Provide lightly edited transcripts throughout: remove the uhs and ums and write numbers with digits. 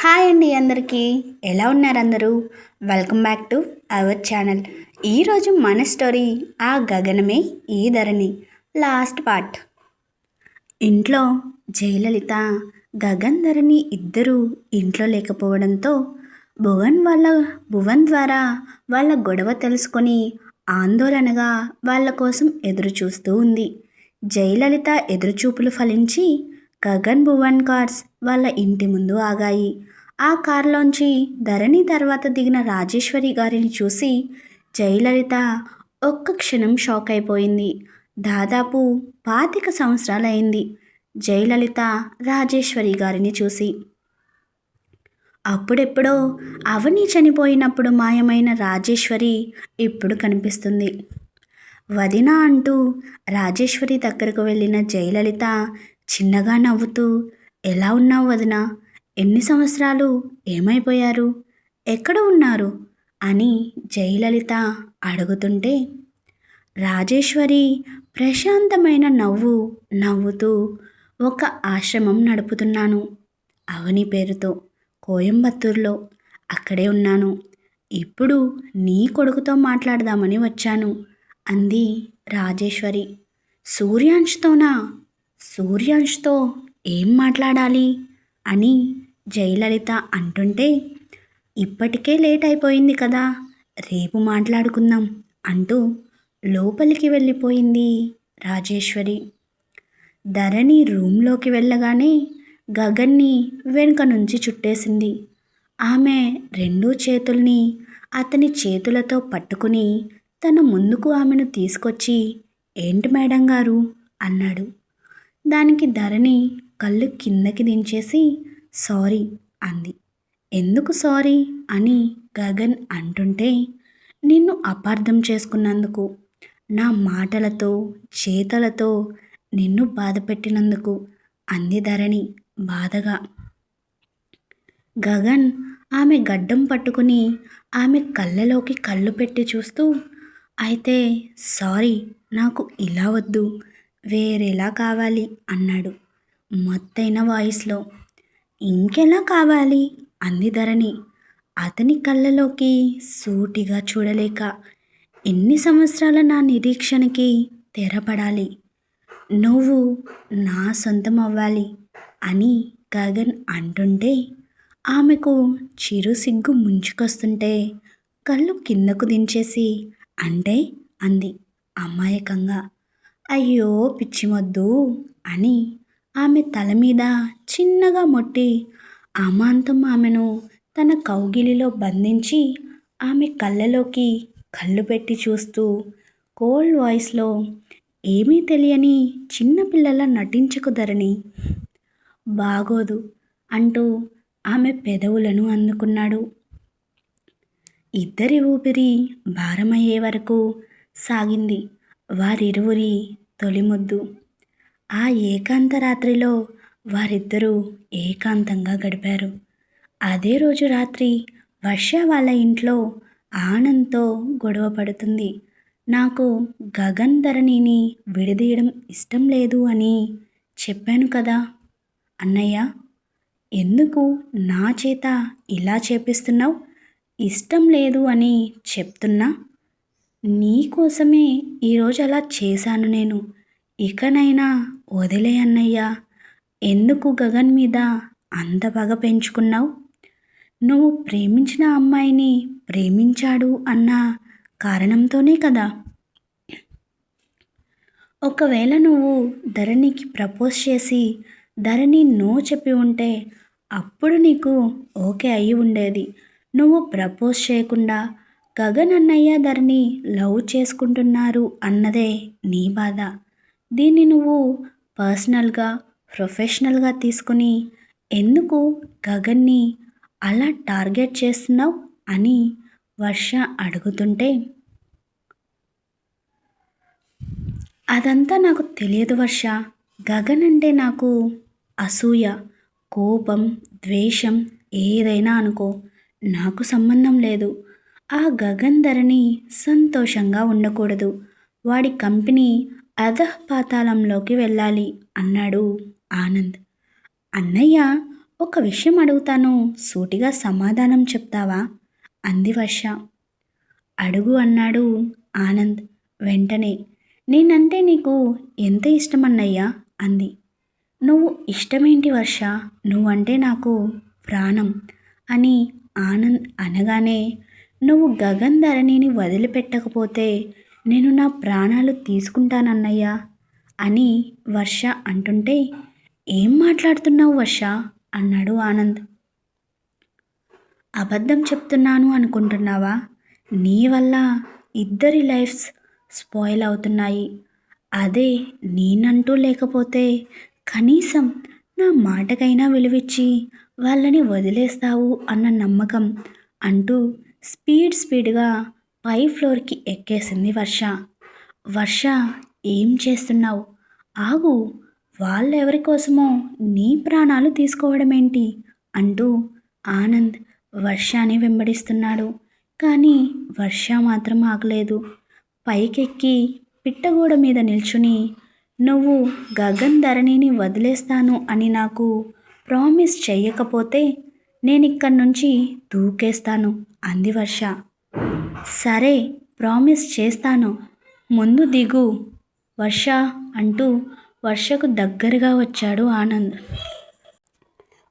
Hi అండి అందరికీ. ఎలా ఉన్నారు అందరూ? Welcome back to our channel. ఈరోజు మన స్టోరీ ఆ గగనమే ఈ ధరణి లాస్ట్ పార్ట్. ఇంట్లో జయలలిత, గగన్, ధరణి ఇద్దరూ ఇంట్లో లేకపోవడంతో భువన్ ద్వారా వాళ్ళ గొడవ తెలుసుకొని ఆందోళనగా వాళ్ళ కోసం ఎదురు చూస్తూ ఉంది. జయలలిత ఎదురుచూపులు ఫలించి గగన్, భువన్ కార్స్ వాళ్ళ ఇంటి ముందు ఆగాయి. ఆ కారులోంచి ధరణి తర్వాత దిగిన రాజేశ్వరి గారిని చూసి జయలలిత ఒక్క క్షణం షాక్ అయిపోయింది. దాదాపు 25 సంవత్సరాలైంది జయలలిత రాజేశ్వరి గారిని చూసి. అప్పుడెప్పుడో అవని చనిపోయినప్పుడు మాయమైన రాజేశ్వరి ఇప్పుడు కనిపిస్తుంది. వదిన అంటూ రాజేశ్వరి దగ్గరకు వెళ్ళిన జయలలిత చిన్నగా నవ్వుతూ, ఎలా ఉన్నావు వదిన? ఎన్ని సంవత్సరాలు? ఏమైపోయారు? ఎక్కడ ఉన్నారు? అని జయలలిత అడుగుతుంటే రాజేశ్వరి ప్రశాంతమైన నవ్వు నవ్వుతూ, ఒక ఆశ్రమం నడుపుతున్నాను అవని పేరుతో, కోయంబత్తూరులో. అక్కడే ఉన్నాను. ఇప్పుడు నీ కొడుకుతో మాట్లాడదామని వచ్చాను అంది రాజేశ్వరి. సూర్యాంష్తోనా? సూర్యాంష్తో ఏం మాట్లాడాలి అని జయలలిత అంటుంటే, ఇప్పటికే లేట్ అయిపోయింది కదా, రేపు మాట్లాడుకుందాం అంటూ లోపలికి వెళ్ళిపోయింది రాజేశ్వరి. ధరణి రూంలోకి వెళ్ళగానే గగన్ని వెనుక నుంచి చుట్టేసింది. ఆమె రెండూ చేతుల్ని అతని చేతులతో పట్టుకుని తన ముందుకు ఆమెను తీసుకొచ్చి, ఏంటి మేడం గారు అన్నాడు. దానికి ధరణి కళ్ళు కిందకి దించేసి సారీ అంది. ఎందుకు సారీ అని గగన్ అంటుంటే, నిన్ను అపార్థం చేసుకున్నందుకు, నా మాటలతో చేతలతో నిన్ను బాధపెట్టినందుకు అంది ధరణి బాధగా. గగన్ ఆమె గడ్డం పట్టుకుని ఆమె కళ్ళలోకి కళ్ళు పెట్టి చూస్తూ, అయితే సారీ, నాకు ఇలా వద్దు, వేరేలా కావాలి అన్నాడు మత్తైన వాయిస్లో. ఇంకెలా కావాలి అంది ధరణి అతని కళ్ళలోకి సూటిగా చూడలేక. ఎన్ని సంవత్సరాల నా నిరీక్షణకి తెరపడాలి, నువ్వు నా సొంతం అవ్వాలి అని గగన్ అంటుంటే ఆమెకు చిరు సిగ్గు ముంచుకొస్తుంటే కళ్ళు కిందకు దించేసి, అంటే అంది అమాయకంగా. అయ్యో పిచ్చిమొద్దు అని ఆమె తల మీద చిన్నగా మొట్టి అమాంతం ఆమెను తన కౌగిలిలో బంధించి ఆమె కళ్ళలోకి కళ్ళు పెట్టి చూస్తూ కోల్డ్ వాయిస్లో, ఏమీ తెలియని చిన్నపిల్లల నటించకు ధరణి, బాగోదు అంటూ ఆమె పెదవులను అందుకున్నాడు. ఇద్దరి ఊపిరి భారమయ్యే వరకు సాగింది వారిరువురి తొలి ముద్దు. ఆ ఏకాంత రాత్రిలో వారిద్దరూ ఏకాంతంగా గడిపారు. అదే రోజు రాత్రి వర్ష వాళ్ళ ఇంట్లో ఆనంద్తో గొడవ పడుతుంది. నాకు గగన్, ధరణిని విడదీయడం ఇష్టం లేదు అని చెప్పాను కదా అన్నయ్య, ఎందుకు నా చేత ఇలా చేపిస్తున్నావు? ఇష్టం లేదు అని చెప్తున్నా, నీకోసమే ఈరోజు అలా చేశాను నేను. ఇకనైనా వదిలే అన్నయ్య. ఎందుకు గగన్ మీద అంత పగ పెంచుకున్నావు? నువ్వు ప్రేమించిన అమ్మాయిని ప్రేమించాడు అన్న కారణంతోనే కదా. ఒకవేళ నువ్వు ధరణికి ప్రపోజ్ చేసి ధరణి నో చెప్పి ఉంటే అప్పుడు నీకు ఓకే అయి ఉండేది. నువ్వు ప్రపోజ్ చేయకుండా గగన్ అన్నయ్య ధరణి లవ్ చేసుకుంటున్నారు అన్నదే నీ బాధ. దీన్ని నువ్వు పర్సనల్గా, ప్రొఫెషనల్గా తీసుకుని ఎందుకు గగన్ని అలా టార్గెట్ చేస్తున్నావు అని వర్ష అడుగుతుంటే, అదంతా నాకు తెలియదు వర్ష. గగన్ అంటే నాకు అసూయ, కోపం, ద్వేషం ఏదైనా అనుకో, నాకు సంబంధం లేదు. ఆ గగన్ ధరణి సంతోషంగా ఉండకూడదు, వాడి కంపెనీ అధఃపాతాళంలోకి వెళ్ళాలి అన్నాడు ఆనంద్. అన్నయ్య ఒక విషయం అడుగుతాను, సూటిగా సమాధానం చెప్తావా అంది వర్ష. అడుగు అన్నాడు ఆనంద్ వెంటనే. నేనంటే నీకు ఎంత ఇష్టమన్నయ్యా అంది. నువ్వు ఇష్టమేంటి వర్ష, నువ్వంటే నాకు ప్రాణం అని ఆనంద్ అనగానే, నువ్వు గగన్ ధరణిని వదిలిపెట్టకపోతే నేను నా ప్రాణాలు తీసుకుంటానన్నయ్యా అని వర్ష అంటుంటే, ఏం మాట్లాడుతున్నావు వర్ష అన్నాడు ఆనంద్. అబద్ధం చెప్తున్నాను అనుకుంటున్నావా? నీ వల్ల ఇద్దరి లైఫ్స్ స్పాయిల్ అవుతున్నాయి. అదే నేనంటూ లేకపోతే కనీసం నా మాటకైనా విలువిచ్చి వాళ్ళని వదిలేస్తావు అన్న నమ్మకం అంటూ స్పీడ్గా పై ఫ్లోర్కి ఎక్కేసింది వర్ష. వర్ష, ఏం చేస్తున్నావు? ఆగు, వాళ్ళెవరి కోసమో నీ ప్రాణాలు తీసుకోవడమేంటి అంటూ ఆనంద్ వర్షాని వెంబడిస్తున్నాడు. కానీ వర్ష మాత్రం ఆగలేదు. పైకెక్కి పిట్టగోడ మీద నిల్చుని, నువ్వు గగన్ ధరణిని వదిలేస్తాను అని నాకు ప్రామిస్ చెయ్యకపోతే నేనిక్కడి నుంచి దూకేస్తాను అంది వర్ష. సరే, ప్రామిస్ చేస్తాను, ముందు దిగు వర్ష అంటూ వర్షకు దగ్గరగా వచ్చాడు ఆనంద్.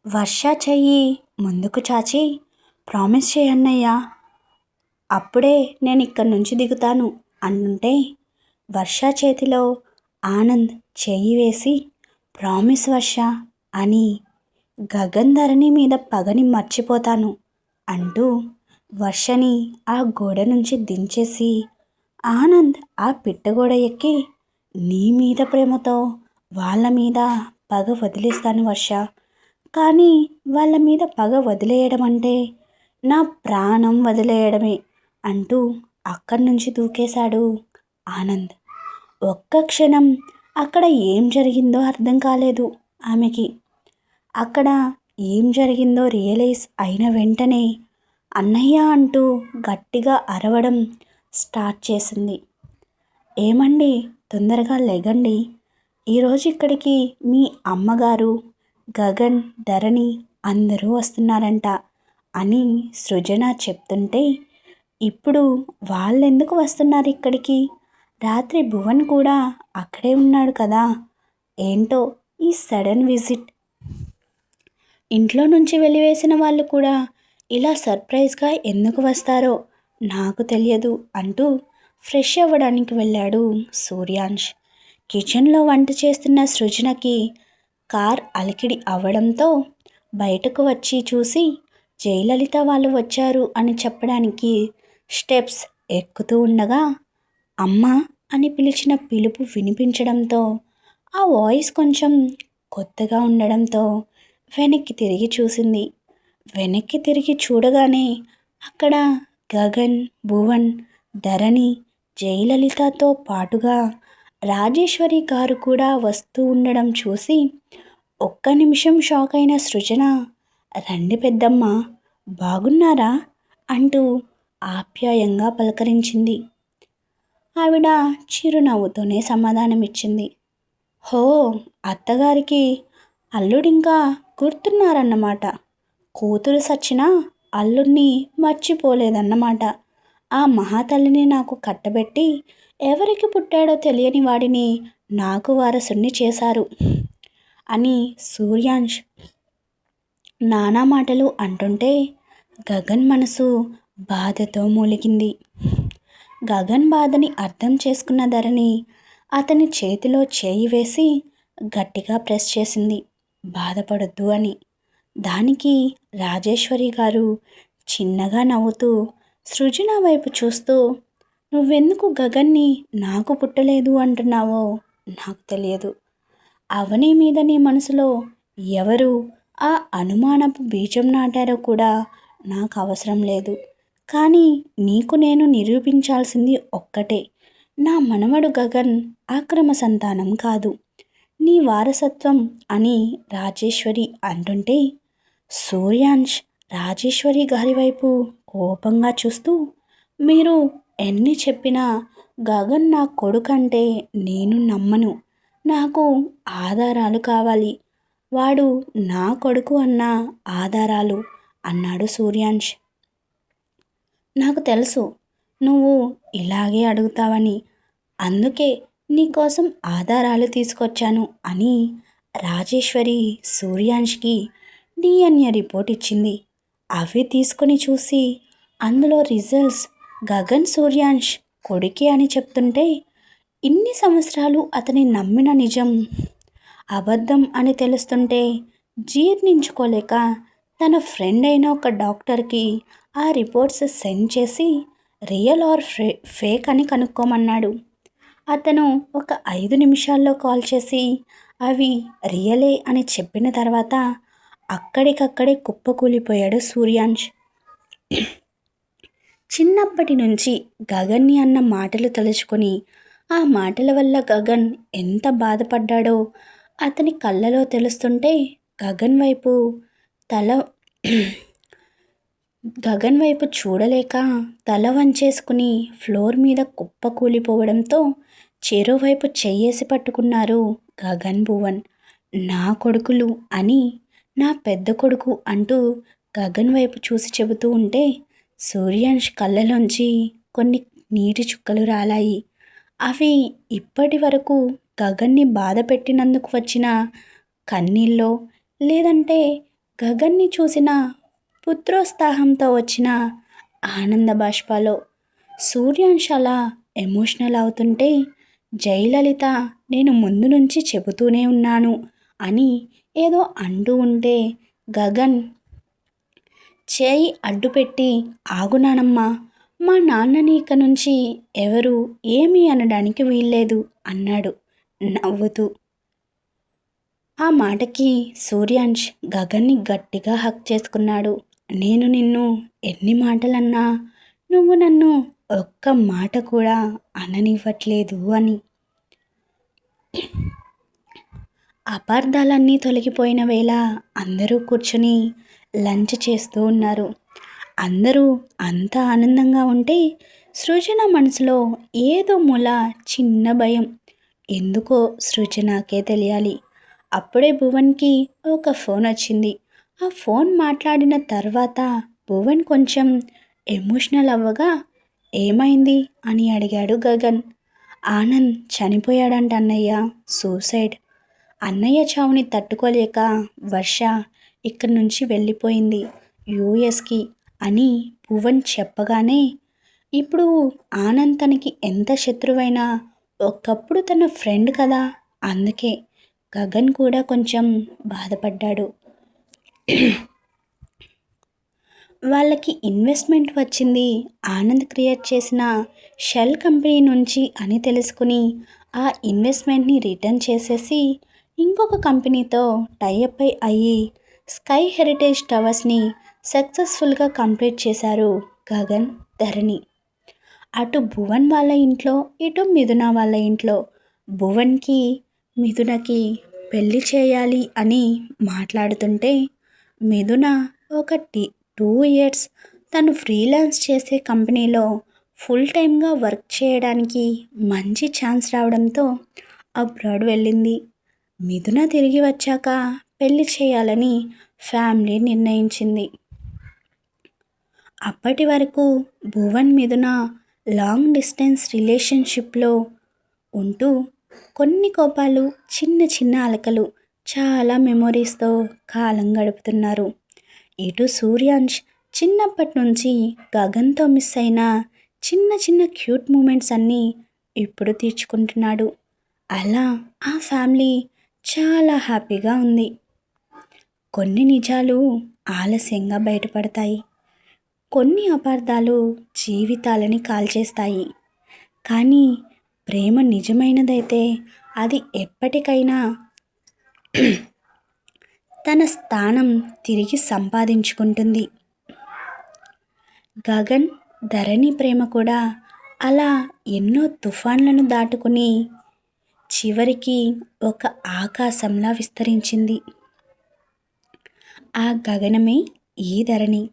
వర్ష చెయ్యి ముందుకు చాచి, ప్రామిస్ చేయన్నయ్యా, అప్పుడే నేను ఇక్కడి నుంచి దిగుతాను అంటుంటే, వర్ష చేతిలో ఆనంద్ చెయ్యి వేసి, ప్రామిస్ వర్ష అని గగన్ ధరణి మీద పగని మర్చిపోతాను అంటూ వర్షని ఆ గోడ నుంచి దించేసి, ఆనంద్ ఆ పిట్టగోడ ఎక్కి, నీ మీద ప్రేమతో వాళ్ళ మీద పగ వదిలేస్తాను వర్ష, కానీ వాళ్ళ మీద పగ వదిలేయడం అంటే నా ప్రాణం వదిలేయడమే అంటూ అక్కడి నుంచి దూకేశాడు ఆనంద్. ఒక్క క్షణం అక్కడ ఏం జరిగిందో అర్థం కాలేదు ఆమెకి. అక్కడ ఏం జరిగిందో రియలైజ్ అయిన వెంటనే అన్నయ్య అంటూ గట్టిగా అరవడం స్టార్ట్ చేసింది. ఏమండి, తొందరగా లెగండి, ఈరోజు ఇక్కడికి మీ అమ్మగారు, గగన్, ధరణి అందరూ వస్తున్నారంట అని సృజన చెప్తుంటే, ఇప్పుడు వాళ్ళెందుకు వస్తున్నారు ఇక్కడికి? రాత్రి భువన్ కూడా అక్కడే ఉన్నాడు కదా, ఏంటో ఈ సడన్ విజిట్? ఇంట్లో నుంచి వెలివేసిన వాళ్ళు కూడా ఇలా సర్ప్రైజ్గా ఎందుకు వస్తారో నాకు తెలియదు అంటూ ఫ్రెష్ అవ్వడానికి వెళ్ళాడు సూర్యాంష్. కిచెన్లో వంట చేస్తున్న సృజనకి కార్ అలికిడి అవ్వడంతో బయటకు వచ్చి చూసి, జయలలిత వాళ్ళు వచ్చారు అని చెప్పడానికి స్టెప్స్ ఎక్కుతూ ఉండగా, అమ్మా అని పిలిచిన పిలుపు వినిపించడంతో, ఆ వాయిస్ కొంచెం కొత్తగా ఉండడంతో వెనక్కి తిరిగి చూసింది. వెనక్కి తిరిగి చూడగానే అక్కడ గగన్, భువన్, ధరణి, జయలలితతో పాటుగా రాజేశ్వరి గారు కూడా వస్తూ ఉండడం చూసి ఒక్క నిమిషం షాక్ అయిన సృజన, రండి పెద్దమ్మ, బాగున్నారా అంటూ ఆప్యాయంగా పలకరించింది. ఆవిడ చిరునవ్వుతోనే సమాధానమిచ్చింది. హో, అత్తగారికి అల్లుడింకా గుర్తున్నారన్నమాట. కూతురు సచ్చినా అల్లుడిని మర్చిపోలేదన్నమాట. ఆ మహాతల్లిని నాకు కట్టబెట్టి ఎవరికి పుట్టాడో తెలియని వాడిని నాకు వారసుని చేశారు అని సూర్యాంష్ నానా మాటలు అంటుంటే గగన్ మనసు బాధతో మూలిగింది. గగన్ బాధని అర్థం చేసుకున్న ధరణి అతని చేతిలో చేయి వేసి గట్టిగా ప్రెస్ చేసింది, బాధపడొద్దు అని. దానికి రాజేశ్వరి గారు చిన్నగా నవ్వుతూ సృజన వైపు చూస్తూ, నువ్వెందుకు గగన్ని నాకు పుట్టలేదు అంటున్నావో నాకు తెలియదు. అవని మీద నీ మనసులో ఎవరు ఆ అనుమానపు బీజం నాటారో కూడా నాకు అవసరం లేదు. కానీ నీకు నేను నిరూపించాల్సింది ఒక్కటే, నా మనవడు గగన్ ఆక్రమ సంతానం కాదు, నీ వారసత్వం అని రాజేశ్వరి అంటుంటే, సూర్యాంష్ రాజేశ్వరి గారి వైపు కోపంగా చూస్తూ, మీరు ఎన్ని చెప్పినా గగన్ నా కొడుకంటే నేను నమ్మను, నాకు ఆధారాలు కావాలి, వాడు నా కొడుకు అన్న ఆధారాలు అన్నాడు సూర్యాంష్. నాకు తెలుసు నువ్వు ఇలాగే అడుగుతావని, అందుకే నీకోసం ఆధారాలు తీసుకొచ్చాను అని రాజేశ్వరి సూర్యాంష్కి డిఎన్ఏ రిపోర్ట్ ఇచ్చింది. అవి తీసుకొని చూసి అందులో రిజల్ట్స్ గగన్ సూర్యాంష్ కొడుకే అని చెప్తుంటే ఇన్ని సంవత్సరాలు అతని నమ్మిన నిజం అబద్ధం అని తెలుస్తుంటే జీర్ణించుకోలేక తన ఫ్రెండ్ అయిన ఒక డాక్టర్కి ఆ రిపోర్ట్స్ సెండ్ చేసి రియల్ ఆర్ ఫేక్ అని కనుక్కోమన్నాడు. అతను ఒక 5 నిమిషాల్లో కాల్ చేసి అవి రియలే అని చెప్పిన తర్వాత అక్కడికక్కడే కుప్పకూలిపోయాడు సూర్యాంష్. చిన్నప్పటి నుంచి గగన్ని అన్న మాటలు తలుచుకొని ఆ మాటల వల్ల గగన్ ఎంత బాధపడ్డాడో అతని కళ్ళలో తెలుస్తుంటే గగన్ వైపు తల గగన్ వైపు చూడలేక తల వంచేసుకుని ఫ్లోర్ మీద కుప్పకూలిపోవడంతో చెరోవైపు చెయ్యేసి పట్టుకున్నారు గగన్ భువన్. నా కొడుకులు అని నా పెద్ద కొడుకు అంటూ గగన్ వైపు చూసి చెబుతూ ఉంటే సూర్యాంష్ కళ్ళలోంచి కొన్ని నీటి చుక్కలు రాలాయి. అవి ఇప్పటి వరకు గగన్ని బాధ పెట్టినందుకు వచ్చిన కన్నీళ్ళో లేదంటే గగన్ని చూసిన పుత్రోత్సాహంతో వచ్చిన ఆనంద బాష్పాలో. సూర్యాంష్ అలా ఎమోషనల్ అవుతుంటే జయలలిత నేను ముందు నుంచి చెబుతూనే ఉన్నాను అని ఏదో అంటూ ఉంటే గగన్ చేయి అడ్డుపెట్టి ఆగు నానమ్మ, మా నాన్నని ఇక నుంచి ఎవరు ఏమీ అనడానికి వీల్లేదు అన్నాడు నవ్వుతూ. ఆ మాటకి సూర్యాంష్ గగన్ని గట్టిగా హక్ చేసుకున్నాడు. నేను నిన్ను ఎన్ని మాటలన్నా నువ్వు నన్ను ఒక్క మాట కూడా అననివ్వట్లేదు అని. అపార్థాలన్నీ తొలగిపోయిన వేళ అందరూ కూర్చొని లంచ్ చేస్తూ ఉన్నారు. అందరూ అంత ఆనందంగా ఉంటే సృజన మనసులో ఏదో మూల చిన్న భయం. ఎందుకో సృజనకే తెలియాలి. అప్పుడే భువన్కి ఒక ఫోన్ వచ్చింది. ఆ ఫోన్ మాట్లాడిన తర్వాత భువన్ కొంచెం ఎమోషనల్ అవ్వగా ఏమైంది అని అడిగాడు గగన్. ఆనంద్ చనిపోయాడంట అన్నయ్య, సూసైడ్. అన్నయ్య చావుని తట్టుకోలేక వర్ష ఇక్కడి నుంచి వెళ్ళిపోయింది యూఎస్కి అని భువన్ చెప్పగానే ఇప్పుడు ఆనంద్ తనకి ఎంత శత్రువైనా ఒకప్పుడు తన ఫ్రెండ్ కదా, అందుకే గగన్ కూడా కొంచెం బాధపడ్డాడు. వాళ్ళకి ఇన్వెస్ట్మెంట్ వచ్చింది ఆనంద్ క్రియేట్ చేసిన షెల్ కంపెనీ నుంచి అని తెలుసుకుని ఆ ఇన్వెస్ట్మెంట్ని రిటర్న్ చేసేసి ఇంకొక కంపెనీతో టైఅప్ అయ్యి స్కై హెరిటేజ్ టవర్స్ని సక్సెస్ఫుల్గా కంప్లీట్ చేశారు గగన్, ధరణి. అటు భువన్ వాళ్ళ ఇంట్లో ఇటు మిథున వాళ్ళ ఇంట్లో భువన్కి మిథునకి పెళ్లి చేయాలి అని మాట్లాడుతుంటే మిథున ఒక 2 ఇయర్స్ తను ఫ్రీలాన్స్ చేసే కంపెనీలో ఫుల్ టైమ్గా వర్క్ చేయడానికి మంచి ఛాన్స్ రావడంతో అబ్రాడ్ వెళ్ళింది. మిథున తిరిగి వచ్చాక పెళ్లి చేయాలని ఫ్యామిలీ నిర్ణయించింది. అప్పటి వరకు భువన్ మిథున లాంగ్ డిస్టెన్స్ రిలేషన్షిప్లో ఉంటూ కొన్ని కోపాలు, చిన్న చిన్న అలకలు, చాలా మెమొరీస్తో కాలం గడుపుతున్నారు. ఇటు సూర్యాంష్ చిన్నప్పటి నుంచి గగన్తో మిస్ అయిన చిన్న చిన్న క్యూట్ మూమెంట్స్ అన్నీ ఇప్పుడు తీర్చుకుంటున్నాడు. అలా ఆ ఫ్యామిలీ చాలా హ్యాపీగా ఉంది. కొన్ని నిజాలు ఆలస్యంగా బయటపడతాయి, కొన్ని అపార్థాలు జీవితాలని కాల్చేస్తాయి. కానీ ప్రేమ నిజమైనదైతే అది ఎప్పటికైనా తన స్థానం తిరిగి సంపాదించుకుంటుంది. గగన్, ధరణి ప్రేమ కూడా అలా ఎన్నో తుఫాన్లను దాటుకుని చివరికి ఒక ఆకాశంలా విస్తరించింది. ఆ గగనమే ఈ ధరణి.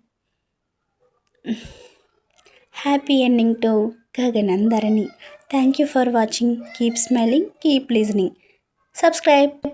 Happy ending to Gagan and Dharani. Thank you for watching. Keep smiling, keep listening. Subscribe.